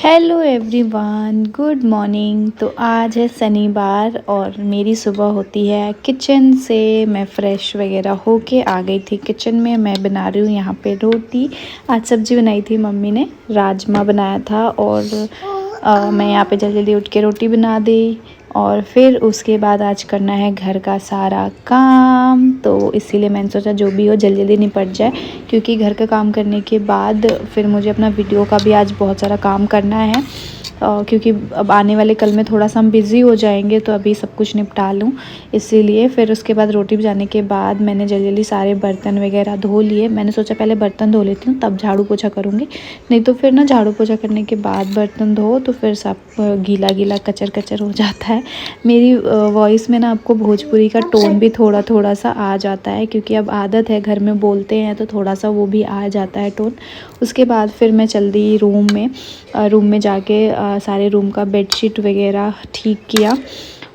Hello everyone, good morning. तो आज है शनिवार और मेरी सुबह होती है किचन से। मैं फ़्रेश वगैरह होके आ गई थी किचन में। मैं बना रही हूँ यहाँ पे रोटी। आज सब्ज़ी बनाई थी मम्मी ने, राजमा बनाया था और मैं यहाँ पे जल्दी जल्दी उठ के रोटी बना दी। और फिर उसके बाद आज करना है घर का सारा काम, तो इसीलिए मैंने सोचा जो भी हो जल्दी जल्दी निपट जाए, क्योंकि घर का काम करने के बाद फिर मुझे अपना वीडियो का भी आज बहुत सारा काम करना है। क्योंकि अब आने वाले कल में थोड़ा सा हम बिज़ी हो जाएंगे, तो अभी सब कुछ निपटा लूँ इसीलिए। फिर उसके बाद रोटी बजाने के बाद मैंने जल्दी जल्दी सारे बर्तन वगैरह धो लिए। मैंने सोचा पहले बर्तन धो लेती हूँ तब झाड़ू पोछा करूँगी, नहीं तो फिर ना झाड़ू पोछा करने के बाद बर्तन धो तो फिर सब गीला गीला कचर कचर हो जाता है। मेरी वॉइस में ना आपको भोजपुरी का टोन भी थोड़ा थोड़ा सा आ जाता है, क्योंकि अब आदत है, घर में बोलते हैं तो थोड़ा सा वो भी आ जाता है टोन। उसके बाद फिर मैं चल दी रूम में जाके सारे रूम का बेडशीट वगैरह ठीक किया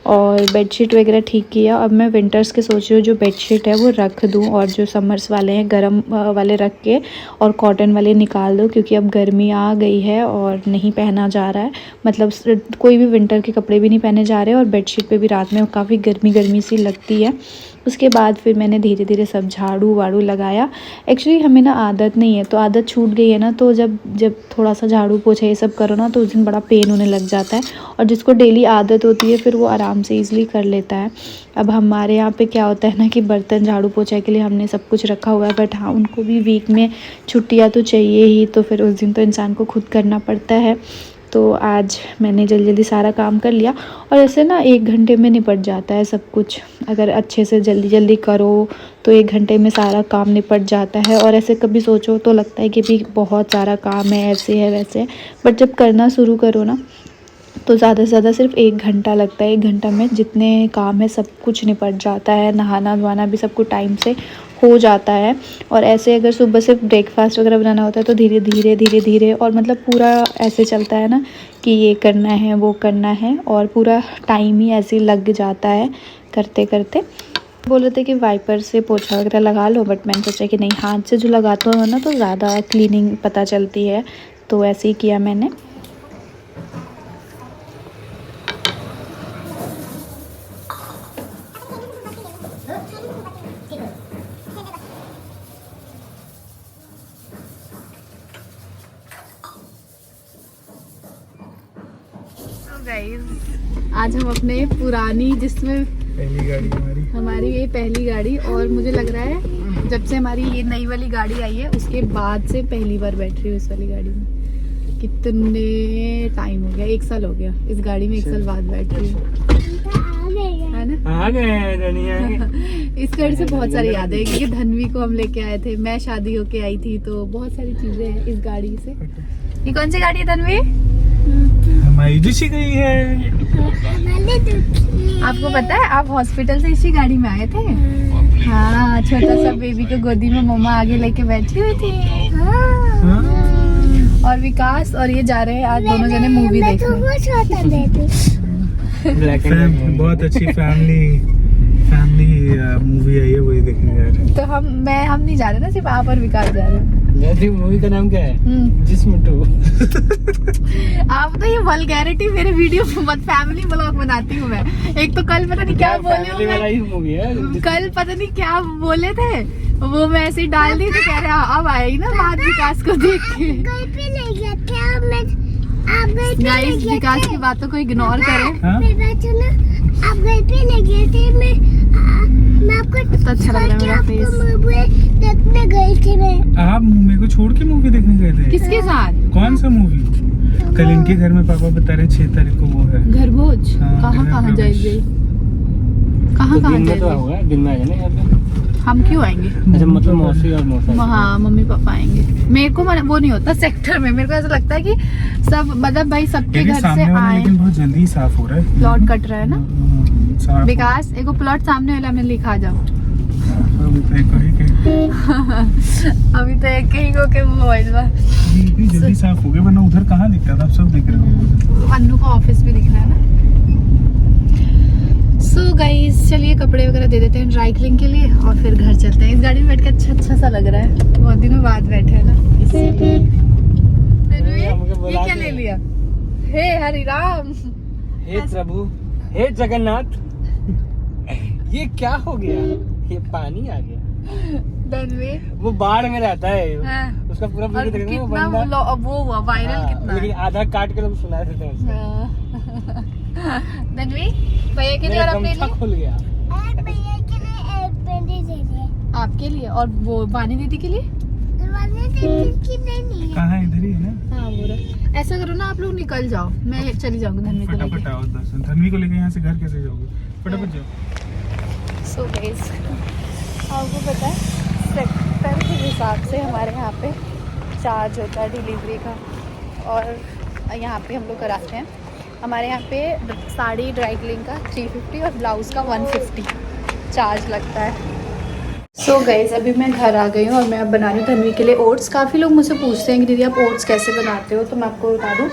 और बेडशीट वगैरह ठीक किया। अब मैं विंटर्स के सोच रही हूँ जो बेडशीट है वो रख दूँ और जो समर्स वाले हैं गर्म वाले रख के और कॉटन वाले निकाल दूँ, क्योंकि अब गर्मी आ गई है और नहीं पहना जा रहा है। मतलब कोई भी विंटर के कपड़े भी नहीं पहने जा रहे और बेडशीट पे भी रात में काफ़ी गर्मी सी लगती है। उसके बाद फिर मैंने धीरे धीरे सब झाड़ू वाड़ू लगाया। एक्चुअली हमें ना आदत नहीं है, तो आदत छूट गई है ना, तो जब थोड़ा सा झाड़ू पोछा ये सब करो ना तो उस दिन बड़ा पेन होने लग जाता है। और जिसको डेली आदत होती है फिर वो आराम से ईज़िली कर लेता है। अब हमारे यहाँ पे क्या होता है ना कि बर्तन झाड़ू पोछा के लिए हमने सब कुछ रखा हुआ है, बट हाँ उनको भी वीक में छुट्टियाँ तो चाहिए ही, तो फिर उस दिन तो इंसान को खुद करना पड़ता है। तो आज मैंने जल्दी जल्दी सारा काम कर लिया और ऐसे ना 1 घंटे में निपट जाता है सब कुछ। अगर अच्छे से जल्दी जल्दी करो तो 1 घंटे में सारा काम निपट जाता है। और ऐसे कभी सोचो तो लगता है कि भी बहुत सारा काम है, ऐसे है वैसे है, बट जब करना शुरू करो ना तो ज़्यादा से ज़्यादा सिर्फ 1 घंटा लगता है। 1 घंटा में जितने काम है सब कुछ निपट जाता है। नहाना धोना भी सब कुछ टाइम से हो जाता है। और ऐसे अगर सुबह सिर्फ ब्रेकफास्ट वगैरह बनाना होता है तो धीरे धीरे और मतलब पूरा ऐसे चलता है ना कि ये करना है वो करना है, और पूरा टाइम ही ऐसे लग जाता है करते करते। बोल रहे थे कि वाइपर से पोछा वगैरह लगा लो, बट मैंने सोचा कि नहीं, हाथ से जो लगाते हो ना तो ज़्यादा क्लीनिंग पता चलती है, तो ऐसे ही किया मैंने। आज हम अपने पुरानी, जिसमें पहली गाड़ी हमारी ये पहली गाड़ी, और मुझे लग रहा है जब से हमारी ये नई वाली गाड़ी आई है उसके बाद से पहली बार बैठ रही हूँ इस वाली गाड़ी में। कितने टाइम हो गया, 1 साल हो गया इस गाड़ी में, 1 साल बाद बैठ रही हूँ, है ना। आ गए इस गाड़ी से बहुत सारी यादें हैं, क्योंकि धनवी को हम लेके आए थे, मैं शादी होके आई थी, तो बहुत सारी चीजें हैं इस गाड़ी से। ये कौन सी गाड़ी है धनवी? हमारी दूसरी गई है। आपको पता है आप हॉस्पिटल से इसी गाड़ी में आए थे? हाँ, छोटा सा बेबी को गोदी में मम्मा आगे लेके बैठी हुई थी। और विकास और ये जा रहे हैं आज दोनों जने मूवी देखने। बहुत अच्छी फैमिली मूवी आई है, वही देखने जा रहे हैं। तो हम नहीं जा रहे ना, सिर्फ आप और विकास जा रहे हैं। मूवी का नाम क्या है? जिस्म 2। आप तो ये वल्गैरिटी मेरे वीडियो मत, फैमिली व्लॉग बनाती हूँ मैं। एक तो कल पता नहीं क्या बोले, कल पता नहीं क्या बोले थे, वो मैं ऐसे ही डाल दी तो कह रहे अब आएगी ना बात विकास को देख के। गाइस विकास की बातों को इग्नोर करें। आप घर पे ले गए थे, मैं आपको अच्छा लग रहा है मेरा फेस। देखने गई थी मैं। आप मेरे को छोड़ के मूवी देखने गए थे? किसके साथ? कौन सा मूवी? कल इनके घर में पापा बता रहे 6 तारीख को वो है घर भोज। कहाँ जाएंगे? कहाँ जाएंगे? दिन में आएंगे। हम क्यों आएंगे? अच्छा, मतलब मौसी और मौसा। हाँ, मम्मी पापा आएंगे। मेरे को वो नहीं होता सेक्टर में, मेरे को ऐसा लगता है कि सब मतलब भाई सबके घर से आए। लेकिन बहुत जल्दी ही साफ हो रहा है, प्लॉट कट रहा है ना विकास। एगो प्लॉट सामने वाला में लिखा जाओ। अभी तो एक ही को के वो जल्दी साफ हो गया, वरना उधर कहाँ दिखता था, अब सब दिख रहा है। अन्नू का ऑफिस भी दिख रहा है ना। सो गाइस चलिए कपड़े वगैरह दे देते हैं ड्राई क्लीन के लिए और फिर घर चलते हैं। इस गाड़ी में बैठ के अच्छा सा लग रहा है, बहुत दिनों बाद बैठे है ना, इसलिए। ये क्या ले लिया? हरि राम। हे प्रभु, हे जगन्नाथ, ये क्या हो गया? ये पानी आ गया। धनवी वो बाढ़ में रहता है। हाँ। उसका पूरा और वीडियो देखना वो बंदा वो हुआ वायरल हाँ, कितना लेकिन है। आधा काट के लोग सुना देते हैं उसको। धनवी भैया के लिए मेरा और अपने गमछा लिए? खुल गया। भैया के लिए एक पेंडी दे दे। आपके लिए और वो वानी दीदी के लिए? वानी दीदी की नहीं है। कहाँ इधर ही है ना? हाँ बोलो। ऐसा करो ना, आप लोग निकल जाओ, मैं चली जाऊंगी धनवी को फटाफट लेके। आओ दर्शन। धनवी को लेके यहाँ से घर कैसे जाओगे? फटाफट जाओ। सो गाइस, आपको पता है सेक्टर के हिसाब से हमारे यहाँ पे चार्ज होता है डिलीवरी का, और यहाँ पे हम लोग कराते हैं। हमारे यहाँ पे साड़ी ड्राई क्लीन का 350 और ब्लाउज़ का 150 चार्ज लगता है। सो गाइस, अभी मैं घर आ गई हूँ और मैं अब बना रही हूँ धनवी के लिए ओट्स। काफ़ी लोग मुझसे पूछते हैं कि दीदी आप ओट्स कैसे बनाते हो, तो मैं आपको बता दूँ।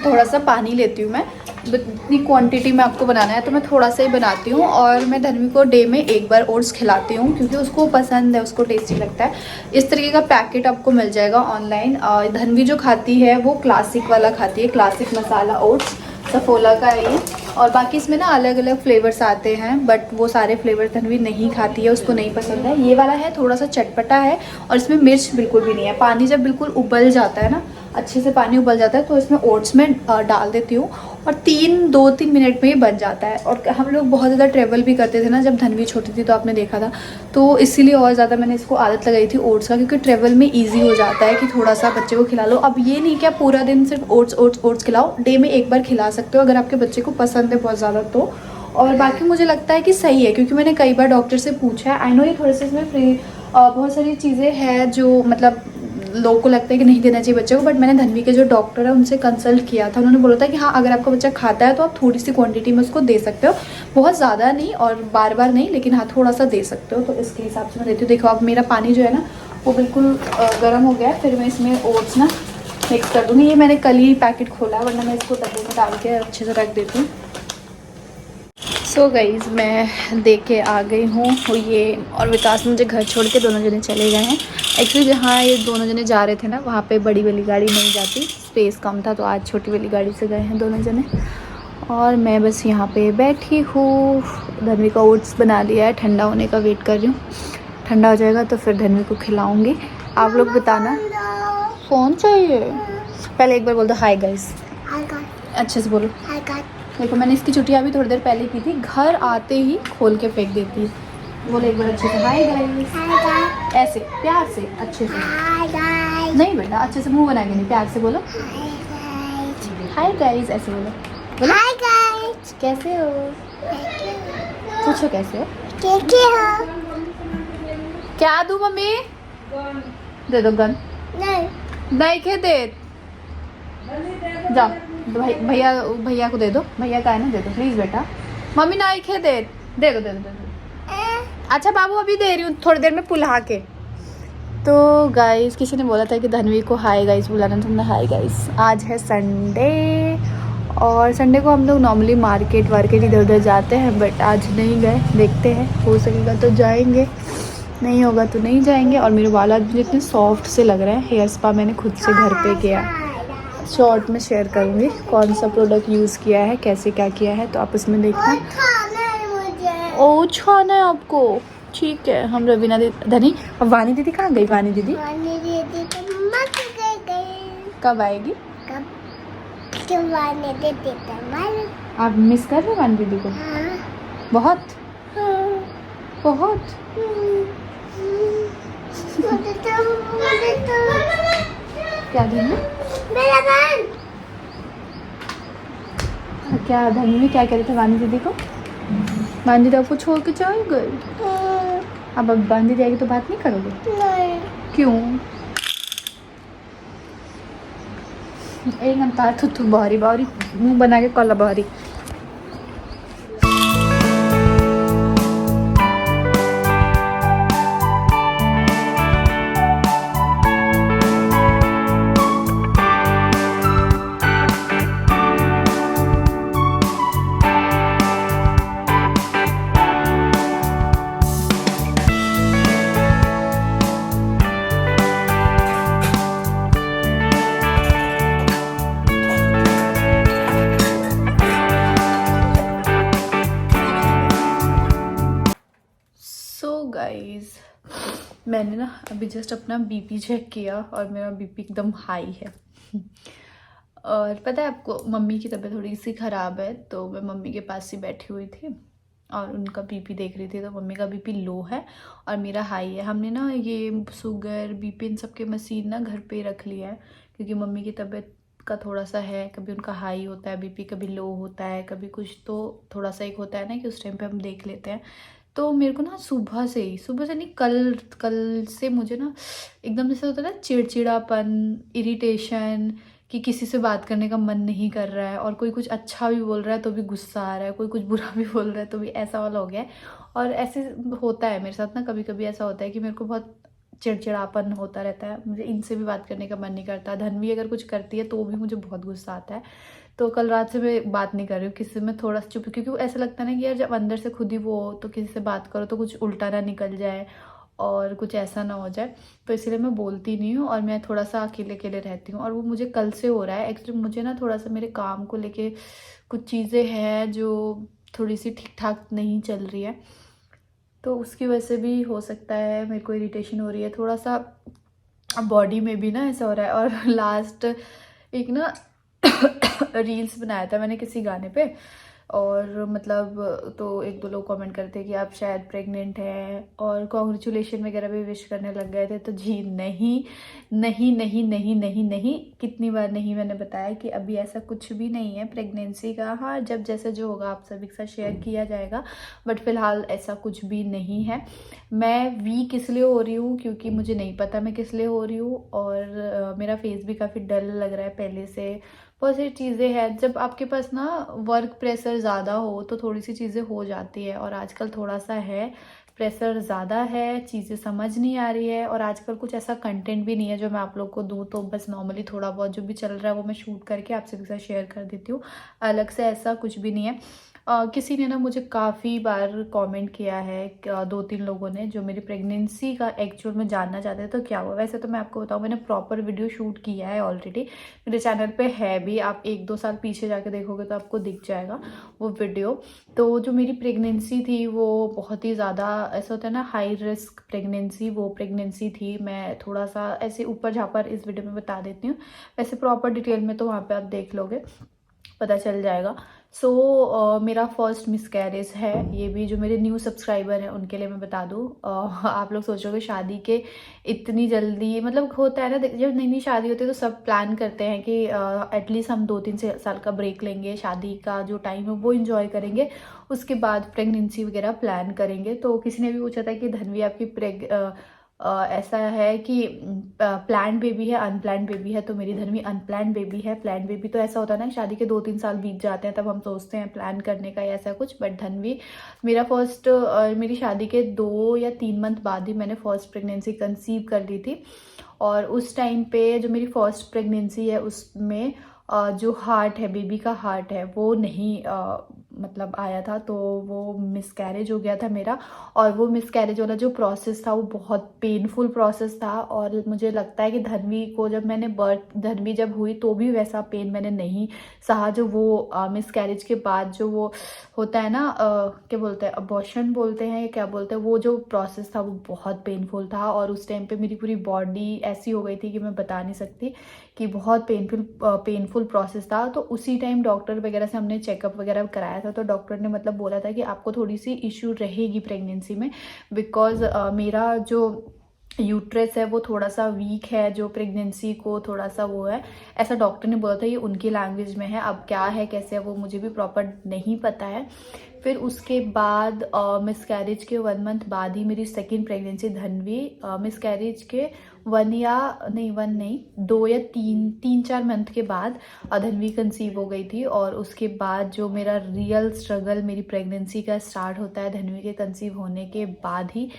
थोड़ा सा पानी लेती हूँ मैं, जितनी क्वांटिटी में आपको बनाना है तो मैं थोड़ा सा ही बनाती हूँ, और मैं धनवी को डे में एक बार ओट्स खिलाती हूँ क्योंकि उसको पसंद है, उसको टेस्टी लगता है। इस तरीके का पैकेट आपको मिल जाएगा ऑनलाइन। धनवी जो खाती है वो क्लासिक वाला खाती है, क्लासिक मसाला ओट्स, सफोला का है ये। और बाकी इसमें ना अलग अलग फ्लेवर्स आते हैं, बट वो सारे फ्लेवर धनवी नहीं खाती है, उसको नहीं पसंद है। ये वाला है थोड़ा सा चटपटा है और इसमें मिर्च बिल्कुल भी नहीं है। पानी जब बिल्कुल उबल जाता है ना, अच्छे से पानी उबल जाता है, तो इसमें ओट्स में डाल देती हूँ और 2-3 मिनट में ही बन जाता है। और हम लोग बहुत ज़्यादा ट्रैवल भी करते थे ना जब धनवी छोटी थी, तो आपने देखा था, तो इसीलिए और ज़्यादा मैंने इसको आदत लगाई थी ओट्स का, क्योंकि ट्रैवल में ईजी हो जाता है कि थोड़ा सा बच्चे को खिला लो। अब ये नहीं कि आप पूरा दिन सिर्फ ओट्स खिलाओ, डे में एक बार खिला सकते हो अगर आपके बच्चे को पसंद है बहुत ज़्यादा तो। और बाकी मुझे लगता है कि सही है, क्योंकि मैंने कई बार डॉक्टर से पूछा है। आई नो ये थोड़े से इसमें बहुत सारी चीज़ें हैं जो मतलब लोगों को लगता है कि नहीं देना चाहिए बच्चे को, बट मैंने धनवी के जो डॉक्टर है उनसे कंसल्ट किया था। उन्होंने बोला था कि हाँ, अगर आपका बच्चा खाता है तो आप थोड़ी सी क्वांटिटी में उसको दे सकते हो, बहुत ज़्यादा नहीं और बार बार नहीं, लेकिन हाँ थोड़ा सा दे सकते हो। तो इसके हिसाब से मैं देती हूँ। देखो अब मेरा पानी जो है ना वो बिल्कुल गर्म हो गया है। फिर मैं इसमें ओट्स ना मिक्स कर दूँगी। ये मैंने कल ही पैकेट खोला, वरना मैं इसको डब्बे में डाल के अच्छे से रख देती हूँ। सो गाइज़, मैं दे के आ गई हूँ ये, और विकास मुझे घर छोड़ के दोनों जने चले गए हैं। एक्चुअली जहाँ ये दोनों जने जा रहे थे ना, वहाँ पे बड़ी वाली गाड़ी नहीं जाती, स्पेस कम था, तो आज छोटी वाली गाड़ी से गए हैं दोनों जने। और मैं बस यहाँ पे बैठी हूँ। धनवी का ओट्स बना लिया है, ठंडा होने का वेट कर रही हूँ। ठंडा हो जाएगा तो फिर धनवी को खिलाऊँगी। आप लोग बताना। फ़ोन चाहिए? पहले एक बार बोल दो हाय गाइस, अच्छे से बोलो। देखो मैंने इसकी छुट्टियाँ भी थोड़ी देर पहले की थी, घर आते ही खोल के फेंक देती है। बोले एक बार अच्छे से हाय गाइस, ऐसे प्यार से अच्छे से। नहीं बेटा, अच्छे से मुंह बना के नहीं, प्यार से बोलो हाय गाइस, ऐसे बोलो। बोलो हाय गाइस, कैसे हो? पूछो कैसे हो? क्या दूँ मम्मी? दे दो गन। नहीं खे दे, जाओ भैया को दे दो। भैया का है ना, दे दो प्लीज़ बेटा। मम्मी ना खे दे दो। अच्छा बाबू, अभी दे रही हूँ, थोड़ी देर में पुल्हा के। तो गाइस, किसी ने बोला था कि धनवी को हाय गाइस बुलाना, तो हमने हाय गाइस। आज है संडे, और संडे को हम लोग नॉर्मली मार्केट इधर उधर जाते हैं, बट आज नहीं गए। देखते हैं, हो सकेगा तो जाएंगे, नहीं होगा तो नहीं जाएंगे। और मेरे बाल आज इतने सॉफ्ट से लग रहे हैं। हेयर स्पा मैंने खुद से घर पे किया। शॉर्ट में शेयर करूँगी कौन सा प्रोडक्ट यूज़ किया है, कैसे क्या किया है, तो आप उसमें देखना। ओ छाना है आपको, ठीक है। हम रवीना दीदी, धनी, अब वानी दीदी कहाँ गई? वानी दीदी कब आएगी? आप मिस कर रहे हो वानी दीदी को? बहुत बहुत। क्या धनी? क्या धनी क्या कह रहे थे वानी दीदी को? वानी दीदी आपको छोड़ के चल गई? अब वानी दीदी आएगी तो बात नहीं करोगे? नहीं। क्यों? एक घंटा थुथु बारी मुंह बना के कॉला बारी। मैंने ना अभी जस्ट अपना बीपी चेक किया और मेरा बीपी एकदम हाई है। और पता है आपको, मम्मी की तबीयत थोड़ी सी ख़राब है, तो मैं मम्मी के पास ही बैठी हुई थी और उनका बीपी देख रही थी। तो मम्मी का बीपी लो है और मेरा हाई है। हमने ना ये शुगर बीपी इन सब के मशीन ना घर पे रख लिया है, क्योंकि मम्मी की तबीयत का थोड़ा सा है, कभी उनका हाई होता है बीपी, कभी लो होता है, कभी कुछ, तो थोड़ा सा एक होता है ना कि उस टाइम पे हम देख लेते हैं। तो मेरे को ना सुबह से नहीं, कल कल से मुझे ना एकदम जैसे होता है ना चिड़चिड़ापन, इरिटेशन, कि किसी से बात करने का मन नहीं कर रहा है, और कोई कुछ अच्छा भी बोल रहा है तो भी गुस्सा आ रहा है, कोई कुछ बुरा भी बोल रहा है तो भी, ऐसा वाला हो गया है। और ऐसे होता है मेरे साथ ना, कभी कभी ऐसा होता है कि मेरे को बहुत चिड़चिड़ापन होता रहता है, मुझे इनसे भी बात करने का मन नहीं करता। धन्वी अगर कुछ करती है तो भी मुझे बहुत गुस्सा आता है। तो कल रात से मैं बात नहीं कर रही हूँ किसी से, मैं थोड़ा सा चुप, क्योंकि ऐसा लगता है ना कि यार जब अंदर से खुद ही वो हो तो किसी से बात करो तो कुछ उल्टा ना निकल जाए और कुछ ऐसा ना हो जाए, तो इसलिए मैं बोलती नहीं हूँ और मैं थोड़ा सा अकेले अकेले रहती हूँ। और वो मुझे कल से हो रहा है एक्चुअली। मुझे ना थोड़ा सा मेरे काम को लेके कुछ चीज़ें हैं जो थोड़ी सी ठीक ठाक नहीं चल रही है, तो उसकी वजह से भी हो सकता है मेरे को इरिटेशन हो रही है थोड़ा सा, बॉडी में भी ना ऐसा हो रहा है। और लास्ट एक ना रील्स बनाया था मैंने किसी गाने पे, और मतलब तो एक दो लोग कमेंट करते कि आप शायद प्रेग्नेंट हैं और कॉन्ग्रेचुलेशन वगैरह भी विश करने लग गए थे। तो जी नहीं नहीं नहीं नहीं नहीं नहीं, कितनी बार नहीं मैंने बताया कि अभी ऐसा कुछ भी नहीं है प्रेगनेंसी का। हाँ, जब जैसे जो होगा आप सभी के साथ शेयर किया जाएगा, बट फिलहाल ऐसा कुछ भी नहीं है। मैं वीक इसलिए हो रही हूँ क्योंकि मुझे नहीं पता मैं किस लिए हो रही हूँ, और मेरा फेस भी काफ़ी डल लग रहा है पहले से। बहुत सारी चीज़ें हैं, जब आपके पास ना वर्क प्रेशर ज़्यादा हो तो थोड़ी सी चीज़ें हो जाती है, और आजकल थोड़ा सा है, प्रेशर ज़्यादा है, चीज़ें समझ नहीं आ रही है, और आजकल कुछ ऐसा कंटेंट भी नहीं है जो मैं आप लोग को दूँ। तो बस नॉर्मली थोड़ा बहुत जो भी चल रहा है वो मैं शूट करके आप सभी के साथ शेयर कर देती हूँ, अलग से ऐसा कुछ भी नहीं है। किसी ने ना मुझे काफ़ी बार कमेंट किया है, दो तीन लोगों ने, जो मेरी प्रेगनेंसी का एक्चुअल में जानना चाहते हैं तो क्या हुआ। वैसे तो मैं आपको बताऊँ, मैंने प्रॉपर वीडियो शूट किया है ऑलरेडी, मेरे चैनल पे है भी, आप 1-2 साल पीछे जाके देखोगे तो आपको दिख जाएगा वो वीडियो। तो जो मेरी प्रेगनेंसी थी वो बहुत ही ज़्यादा ऐसा होता है ना, हाई रिस्क प्रेगनेंसी, वो प्रेगनेंसी थी। मैं थोड़ा सा ऐसे ऊपर झापर इस वीडियो में बता देती हूँ, वैसे प्रॉपर डिटेल में तो वहाँ पे आप देख लोगे, पता चल जाएगा। सो मेरा फर्स्ट मिसकैरेज है, ये भी जो मेरे न्यू सब्सक्राइबर हैं उनके लिए मैं बता दूँ। आप लोग सोचोगे शादी के इतनी जल्दी, मतलब होता है ना जब नई नई शादी होती है तो सब प्लान करते हैं कि एटलीस्ट हम 2-3 साल का ब्रेक लेंगे, शादी का जो टाइम है वो इंजॉय करेंगे, उसके बाद प्रेगनेंसी वगैरह प्लान करेंगे। तो किसी ने भी पूछा था कि धन्वी आपकी ऐसा है कि प्लान बेबी है अनप्लान बेबी है, तो मेरी धन्वी अनप्लान बेबी है। प्लान बेबी तो ऐसा होता है ना, शादी के 2-3 साल बीत जाते हैं तब हम सोचते हैं प्लान करने का या ऐसा कुछ, बट धन्वी मेरा मेरी शादी के 2 या 3 मंथ बाद ही मैंने फर्स्ट प्रेगनेंसी कंसीव कर ली थी। और उस टाइम पे जो मेरी फर्स्ट प्रेगनेंसी है उसमें जो हार्ट है, बेबी का हार्ट है, वो नहीं मतलब आया था, तो वो मिसकैरेज हो गया था मेरा। और वो मिसकैरेज वाला जो प्रोसेस था वो बहुत पेनफुल प्रोसेस था, और मुझे लगता है कि धन्वी को जब मैंने धन्वी जब हुई तो भी वैसा पेन मैंने नहीं सहा जो वो मिसकैरेज के बाद जो वो होता है ना, क्या बोलते हैं, अबॉर्शन बोलते हैं या क्या बोलते हैं, वो जो प्रोसेस था वो बहुत पेनफुल था। और उस टाइम पे मेरी पूरी बॉडी ऐसी हो गई थी कि मैं बता नहीं सकती, कि बहुत पेनफुल प्रोसेस था। तो उसी टाइम डॉक्टर वगैरह से हमने चेकअप वगैरह कराया था, तो डॉक्टर ने मतलब बोला था कि आपको थोड़ी सी इश्यू रहेगी प्रेगनेंसी में, बिकॉज मेरा जो यूट्रस है वो थोड़ा सा वीक है, जो प्रेगनेंसी को थोड़ा सा वो है, ऐसा डॉक्टर ने बोला था। ये उनकी लैंग्वेज में है, अब क्या है कैसे है वो मुझे भी प्रॉपर नहीं पता है। फिर उसके बाद मिसकैरेज के 1 मंथ बाद ही मेरी सेकेंड प्रेगनेंसी धन्वी, मिसकैरेज के 1 नहीं 2 या 3-4 मंथ के बाद धन्वी कंसीव हो गई थी। और उसके बाद जो मेरा रियल स्ट्रगल मेरी प्रेगनेंसी का स्टार्ट होता है धन्वी के कंसीव होने के बाद ही।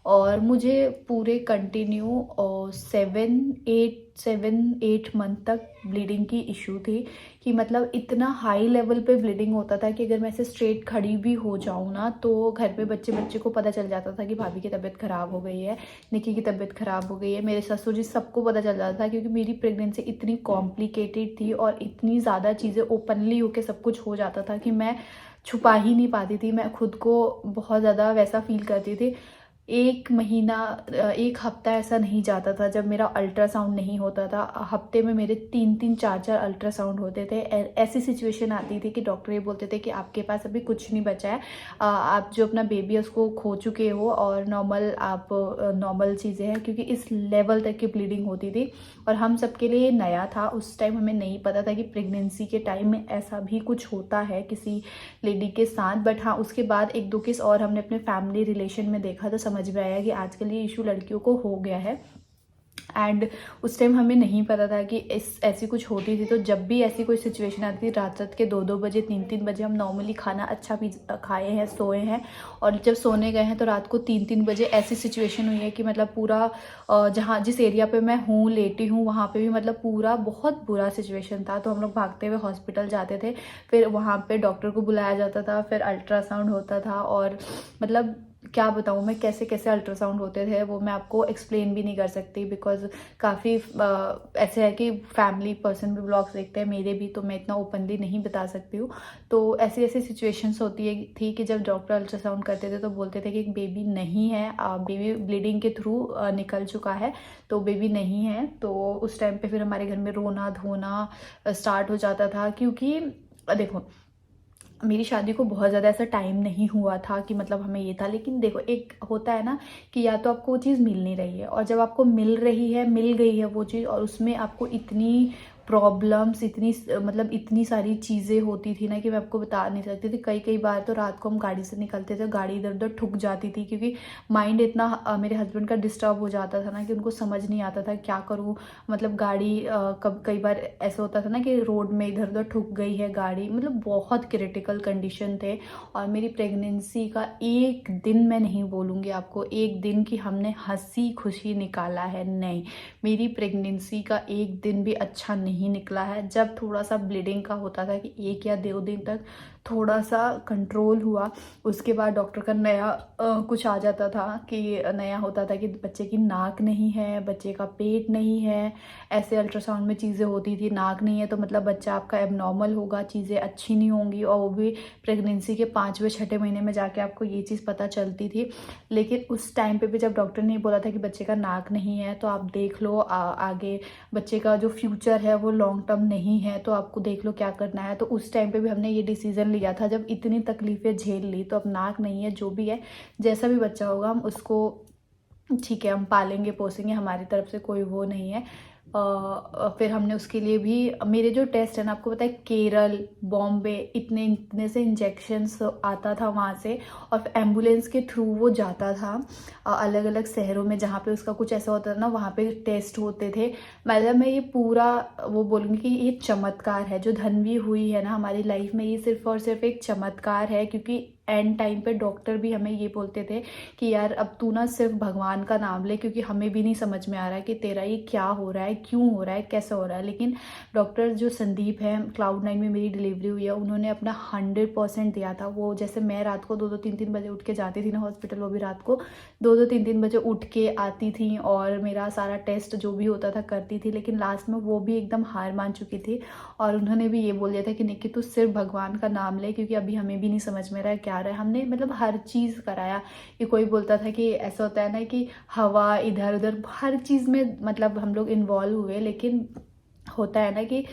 और मुझे पूरे कंटिन्यू 7-8 मंथ तक ब्लीडिंग की इशू थी, कि मतलब इतना हाई लेवल पे ब्लीडिंग होता था कि अगर मैं ऐसे स्ट्रेट खड़ी भी हो जाऊँ ना तो घर पे बच्चे को पता चल जाता था कि भाभी की तबीयत ख़राब हो गई है, निकी की तबीयत ख़राब हो गई है, मेरे ससुर जी सबको पता चल जाता था, क्योंकि मेरी प्रेगनेंसी इतनी कॉम्प्लिकेटेड थी और इतनी ज़्यादा चीज़ें ओपनली होकर सब कुछ हो जाता था कि मैं छुपा ही नहीं पाती थी, मैं खुद को बहुत ज़्यादा वैसा फील करती थी। 1 महीना 1 हफ्ता ऐसा नहीं जाता था जब मेरा अल्ट्रासाउंड नहीं होता था। हफ्ते में मेरे 3-3 4-4 अल्ट्रासाउंड होते थे। ऐसी सिचुएशन आती थी कि डॉक्टर ये बोलते थे कि आपके पास अभी कुछ नहीं बचा है, आप जो अपना बेबी है उसको खो चुके हो और नॉर्मल चीज़ें हैं, क्योंकि इस लेवल तक की ब्लीडिंग होती थी। और हम सबके लिए नया था, उस टाइम हमें नहीं पता था कि प्रेगनेंसी के टाइम में ऐसा भी कुछ होता है किसी लेडी के साथ। बट हाँ, उसके बाद 1-2 केस और हमने अपने फैमिली रिलेशन में देखा तो समझ में आया कि आजकल ये इशू लड़कियों को हो गया है। एंड उस टाइम हमें नहीं पता था कि ऐसी कुछ होती थी। तो जब भी ऐसी कोई सिचुएशन आती थी, रात के 2-2 बजे 3-3 बजे हम नॉर्मली खाना अच्छा भी खाए हैं, सोए हैं, और जब सोने गए हैं तो रात को 3-3 बजे ऐसी सिचुएशन हुई है कि मतलब पूरा जिस एरिया पे मैं हूँ, लेटी हूँ, वहाँ पे भी मतलब पूरा बहुत बुरा सिचुएशन था। तो हम लोग भागते हुए हॉस्पिटल जाते थे, फिर वहाँ पे डॉक्टर को बुलाया जाता था, फिर अल्ट्रासाउंड होता था। और मतलब क्या बताऊँ मैं, कैसे कैसे अल्ट्रासाउंड होते थे वो मैं आपको एक्सप्लेन भी नहीं कर सकती, बिकॉज काफ़ी ऐसे है कि फैमिली पर्सन भी ब्लॉग्स देखते हैं मेरे भी, तो मैं इतना ओपनली नहीं बता सकती हूँ। तो ऐसी ऐसी सिचुएशंस थी कि जब डॉक्टर अल्ट्रासाउंड करते थे तो बोलते थे कि बेबी नहीं है, बेबी ब्लीडिंग के थ्रू निकल चुका है, तो बेबी नहीं है। तो उस टाइम पे फिर हमारे घर में रोना धोना स्टार्ट हो जाता था, क्योंकि देखो मेरी शादी को बहुत ज़्यादा ऐसा टाइम नहीं हुआ था कि मतलब हमें ये था। लेकिन देखो, एक होता है ना कि या तो आपको वो चीज़ मिल नहीं रही है, और जब आपको मिल गई है वो चीज़, और उसमें आपको इतनी प्रॉब्लम्स, इतनी सारी चीज़ें होती थी ना कि मैं आपको बता नहीं सकती थी। कई बार तो रात को हम गाड़ी से निकलते थे, गाड़ी इधर उधर ठुक जाती थी, क्योंकि माइंड इतना मेरे हस्बैंड का डिस्टर्ब हो जाता था ना कि उनको समझ नहीं आता था क्या करूँ। मतलब गाड़ी कई बार ऐसा होता था ना कि रोड में इधर उधर ठुक गई है गाड़ी, मतलब बहुत क्रिटिकल कंडीशन थे। और मेरी प्रेगनेंसी का एक दिन मैं नहीं बोलूँगी आपको, एक दिन की हमने हंसी खुशी निकाला है, नहीं, मेरी प्रेगनेंसी का एक दिन भी अच्छा नहीं निकला है। जब थोड़ा सा ब्लीडिंग का होता था कि 1 या 2 दिन तक थोड़ा सा कंट्रोल हुआ, उसके बाद डॉक्टर का नया कुछ आ जाता था कि नया होता था कि बच्चे की नाक नहीं है, बच्चे का पेट नहीं है। ऐसे अल्ट्रासाउंड में चीज़ें होती थी, नाक नहीं है तो मतलब बच्चा आपका एबनॉर्मल होगा, चीज़ें अच्छी नहीं होंगी, और वो भी प्रेगनेंसी के 5वें 6ठे महीने में जाके आपको ये चीज़ पता चलती थी। लेकिन उस टाइम पे भी जब डॉक्टर ने बोला था कि बच्चे का नाक नहीं है, तो आप देख लो आगे बच्चे का जो फ्यूचर है वो लॉन्ग टर्म नहीं है, तो आपको देख लो क्या करना है। तो उस टाइम पे भी हमने ये डिसीज़न लिया था, जब इतनी तकलीफ़ें झेल ली, तो अब नाक नहीं है, जो भी है, जैसा भी बच्चा होगा हम उसको ठीक है, हम पालेंगे पोसेंगे, हमारी तरफ से कोई वो नहीं है। फिर हमने उसके लिए भी मेरे जो टेस्ट है ना, आपको पता है केरल, बॉम्बे, इतने से इंजेक्शन्स आता था वहाँ से, और एम्बुलेंस के थ्रू वो जाता था अलग अलग शहरों में जहाँ पे उसका कुछ ऐसा होता था ना, वहाँ पे टेस्ट होते थे। मतलब मैं ये पूरा वो बोलूँगी कि ये चमत्कार है जो धन्वी हुई है ना हमारी लाइफ में, ये सिर्फ और सिर्फ एक चमत्कार है। क्योंकि एंड टाइम पे डॉक्टर भी हमें ये बोलते थे कि यार अब तू ना सिर्फ भगवान का नाम ले, क्योंकि हमें भी नहीं समझ में आ रहा है कि तेरा ये क्या हो रहा है, क्यों हो रहा है, कैसे हो रहा है। लेकिन डॉक्टर जो संदीप है, Cloud9 में मेरी डिलीवरी हुई है, उन्होंने अपना 100% दिया था। वो जैसे मैं रात को 2-2 3-3 बजे उठ के जाती थी ना हॉस्पिटल, वो भी रात को 2-2 3-3 बजे उठ के आती थी और मेरा सारा टेस्ट जो भी होता था करती थी। लेकिन लास्ट में वो भी एकदम हार मान चुकी थी, और उन्होंने भी ये बोल दिया था कि निक्की तू सिर्फ भगवान का नाम ले, क्योंकि अभी हमें भी नहीं समझ में रहा है क्या रहा है। हमने मतलब हर चीज़ कराया, कि कोई बोलता था कि ऐसा होता है ना कि हवा इधर उधर, हर चीज़ में मतलब हम लोग इन्वॉल्व हुए। लेकिन होता है ना कि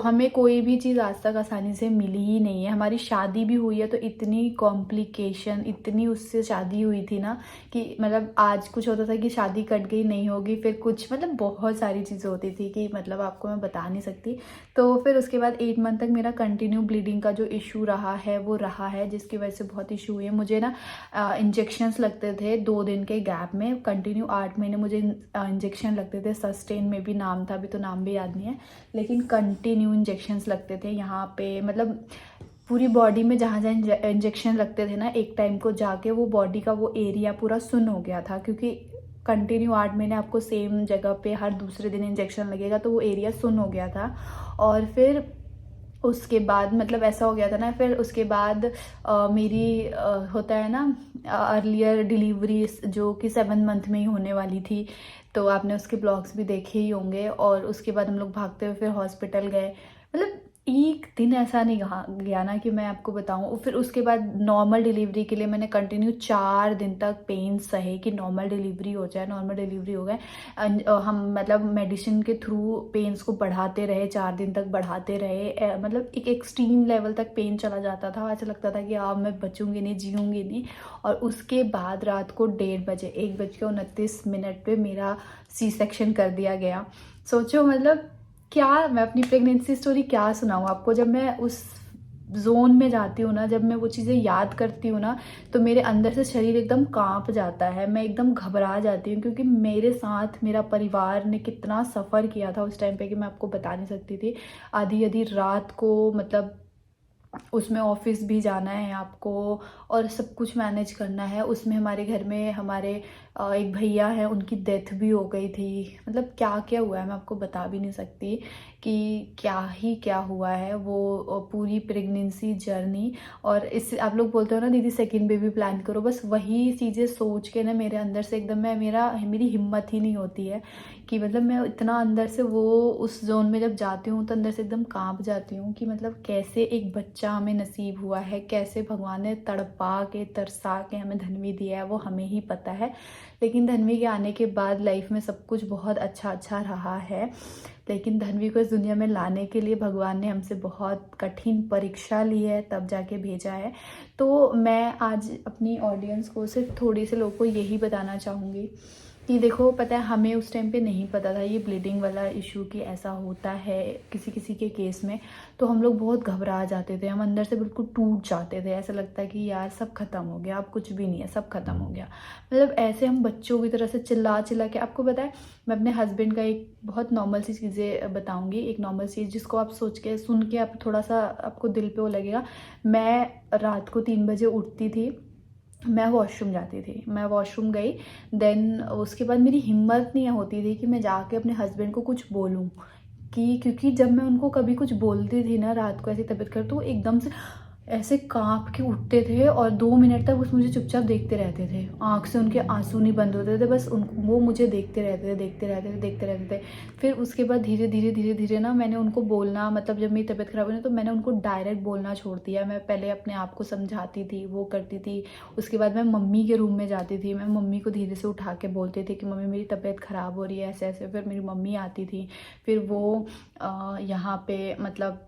हमें कोई भी चीज़ आज तक आसानी से मिली ही नहीं है। हमारी शादी भी हुई है तो इतनी कॉम्प्लिकेशन, इतनी उससे शादी हुई थी ना कि मतलब आज कुछ होता था कि शादी कट गई, नहीं होगी, फिर कुछ मतलब बहुत सारी चीज़ें होती थी कि मतलब आपको मैं बता नहीं सकती। तो फिर उसके बाद 8 मंथ तक मेरा कंटिन्यू ब्लीडिंग का जो इशू रहा है वो रहा है, जिसकी वजह से बहुत इशू हुई है। मुझे ना इंजेक्शन्स लगते थे 2 दिन के गैप में, कंटिन्यू 8 महीने मुझे इंजेक्शन लगते थे। सस्टेन में भी नाम था, अभी तो नाम भी याद नहीं है, लेकिन कंटिन्यू इंजेक्शन्स लगते थे यहाँ पे। मतलब पूरी बॉडी में जहाँ जहाँ इंजेक्शन लगते थे ना, एक टाइम को जाके वो बॉडी का वो एरिया पूरा सुन्न हो गया था, क्योंकि कंटिन्यू 8 महीने आपको सेम जगह पे हर दूसरे दिन इंजेक्शन लगेगा, तो वो एरिया सुन्न हो गया था। और फिर उसके बाद मतलब ऐसा हो गया था ना, फिर उसके बाद मेरी होता है ना अर्लियर डिलीवरी, जो कि 7 मंथ में ही होने वाली थी, तो आपने उसके ब्लॉग्स भी देखे ही होंगे। और उसके बाद हम लोग भागते हुए फिर हॉस्पिटल गए। मतलब एक दिन ऐसा नहीं गया ना कि मैं आपको बताऊं। फिर उसके बाद नॉर्मल डिलीवरी के लिए मैंने कंटिन्यू 4 दिन तक पेन सहे कि नॉर्मल डिलीवरी हो जाए, नॉर्मल डिलीवरी हो गए। हम मतलब मेडिसिन के थ्रू पेन्स को बढ़ाते रहे, 4 दिन तक बढ़ाते रहे। मतलब एक एक्सट्रीम लेवल तक पेन चला जाता था, ऐसा लगता था कि अब मैं बचूंगी नहीं, जीऊँगी नहीं। और उसके बाद रात को 1:30 बजे 1:29 पे मेरा सी सेक्शन कर दिया गया। सोचो मतलब क्या मैं अपनी प्रेगनेंसी स्टोरी क्या सुनाऊँ आपको। जब मैं उस जोन में जाती हूँ ना, जब मैं वो चीज़ें याद करती हूँ ना, तो मेरे अंदर से शरीर एकदम कांप जाता है, मैं एकदम घबरा जाती हूँ। क्योंकि मेरे साथ मेरा परिवार ने कितना सफ़र किया था उस टाइम पे कि मैं आपको बता नहीं सकती थी। आधी आधी रात को मतलब उसमें ऑफिस भी जाना है आपको और सब कुछ मैनेज करना है। उसमें हमारे घर में हमारे एक भैया हैं, उनकी डेथ भी हो गई थी। मतलब क्या क्या हुआ है मैं आपको बता भी नहीं सकती कि क्या ही क्या हुआ है वो पूरी प्रेगनेंसी जर्नी। और इस आप लोग बोलते हो ना दीदी सेकंड बेबी प्लान करो, बस वही चीज़ें सोच के ना मेरे अंदर से एकदम मेरी हिम्मत ही नहीं होती है कि मतलब मैं इतना अंदर से वो उस जोन में जब जाती हूँ तो अंदर से एकदम कांप जाती हूँ कि मतलब कैसे एक बच्चा हमें नसीब हुआ है, कैसे भगवान ने तड़पा के तरसा के हमें धन्वी दिया है, वो हमें ही पता है। लेकिन धन्वी के आने के बाद लाइफ में सब कुछ बहुत अच्छा अच्छा रहा है। लेकिन धन्वी को इस दुनिया में लाने के लिए भगवान ने हमसे बहुत कठिन परीक्षा ली है, तब जाके भेजा है। तो मैं आज अपनी ऑडियंस को सिर्फ थोड़े से लोगों को यही बताना चाहूँगी कि देखो पता है हमें उस टाइम पे नहीं पता था ये ब्लीडिंग वाला इशू कि ऐसा होता है किसी किसी के केस में। तो हम लोग बहुत घबरा जाते थे, हम अंदर से बिल्कुल टूट जाते थे, ऐसा लगता है कि यार सब खत्म हो गया, अब कुछ भी नहीं है, सब खत्म हो गया। मतलब ऐसे हम बच्चों की तरह से चिल्ला चिल्ला के। आपको पता है मैं अपने हस्बैंड का एक बहुत नॉर्मल सी चीज़ें बताऊँगी, एक नॉर्मल चीज़ जिसको आप सोच के सुन के आप थोड़ा सा आपको दिल पे वो लगेगा। मैं रात को 3 बजे उठती थी, मैं वॉशरूम जाती थी, मैं वॉशरूम गई। देन उसके बाद मेरी हिम्मत नहीं होती थी कि मैं जाके अपने हस्बैंड को कुछ बोलूँ कि क्योंकि जब मैं उनको कभी कुछ बोलती थी ना रात को ऐसी तबीयत कर, तो वो एकदम से ऐसे कांप के उठते थे और 2 मिनट तक बस मुझे चुपचाप देखते रहते थे। आँख से उनके आंसू नहीं बंद होते थे, बस वो मुझे देखते रहते थे, देखते रहते थे, देखते रहते थे। फिर उसके बाद धीरे धीरे धीरे धीरे ना मैंने उनको बोलना, मतलब जब मेरी तबीयत खराब हुई तो मैंने उनको डायरेक्ट बोलना छोड़ दिया। मैं पहले अपने आप को समझाती थी, वो करती थी। उसके बाद मैं मम्मी के रूम में जाती थी, मैं मम्मी को धीरे से उठा के बोलती थी कि मम्मी मेरी तबीयत ख़राब हो रही है, ऐसे ऐसे। फिर मेरी मम्मी आती थी, फिर वो यहाँ पे मतलब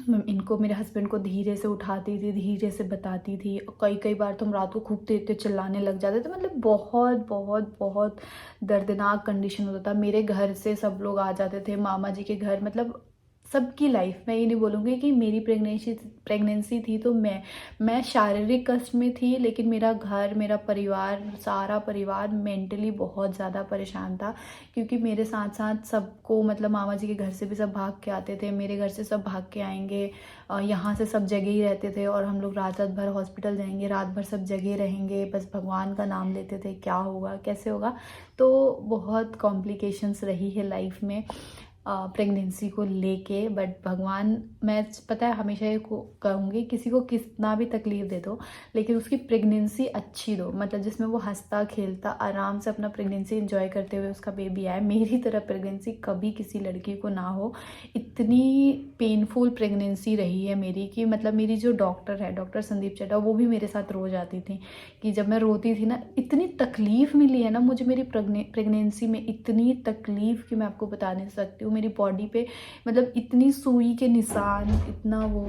इनको मेरे हस्बैंड को धीरे से उठाती थी, धीरे से बताती थी। कई कई बार तो हम रात को खूब तेज तेज चिल्लाने लग जाते थे। मतलब बहुत बहुत बहुत दर्दनाक कंडीशन होता था। मेरे घर से सब लोग आ जाते थे, मामा जी के घर, मतलब सबकी लाइफ। मैं ये नहीं बोलूँगी कि मेरी प्रेगनेंसी थी तो मैं शारीरिक कष्ट में थी, लेकिन मेरा घर, मेरा परिवार, सारा परिवार मेंटली बहुत ज़्यादा परेशान था। क्योंकि मेरे साथ साथ सबको मतलब मामा जी के घर से भी सब भाग के आते थे, मेरे घर से सब भाग के आएंगे, यहाँ से सब जगह ही रहते थे। और हम लोग रात रात भर हॉस्पिटल जाएंगे, रात भर सब जगह रहेंगे, बस भगवान का नाम लेते थे क्या होगा कैसे होगा। तो बहुत कॉम्प्लिकेशंस रही है लाइफ में प्रेगनेंसी को लेके। बट भगवान, मैं पता है हमेशा ये कहूँगी किसी को कितना भी तकलीफ़ दे दो, लेकिन उसकी प्रेगनेंसी अच्छी दो, मतलब जिसमें वो हंसता खेलता आराम से अपना प्रेगनेंसी एंजॉय करते हुए उसका बेबी आए। मेरी तरह प्रेगनेंसी कभी किसी लड़की को ना हो। इतनी पेनफुल प्रेगनेंसी रही है मेरी कि मतलब मेरी जो डॉक्टर है, डॉक्टर संदीप चड्ढा, वो भी मेरे साथ रोज आती थी कि जब मैं रोती थी ना, इतनी तकलीफ़ मिली है ना मुझे मेरी प्रेगनेंसी में, इतनी तकलीफ़ कि मैं आपको बता नहीं सकती हूँ। मेरी बॉडी पे मतलब इतनी सुई के निशान, इतना वो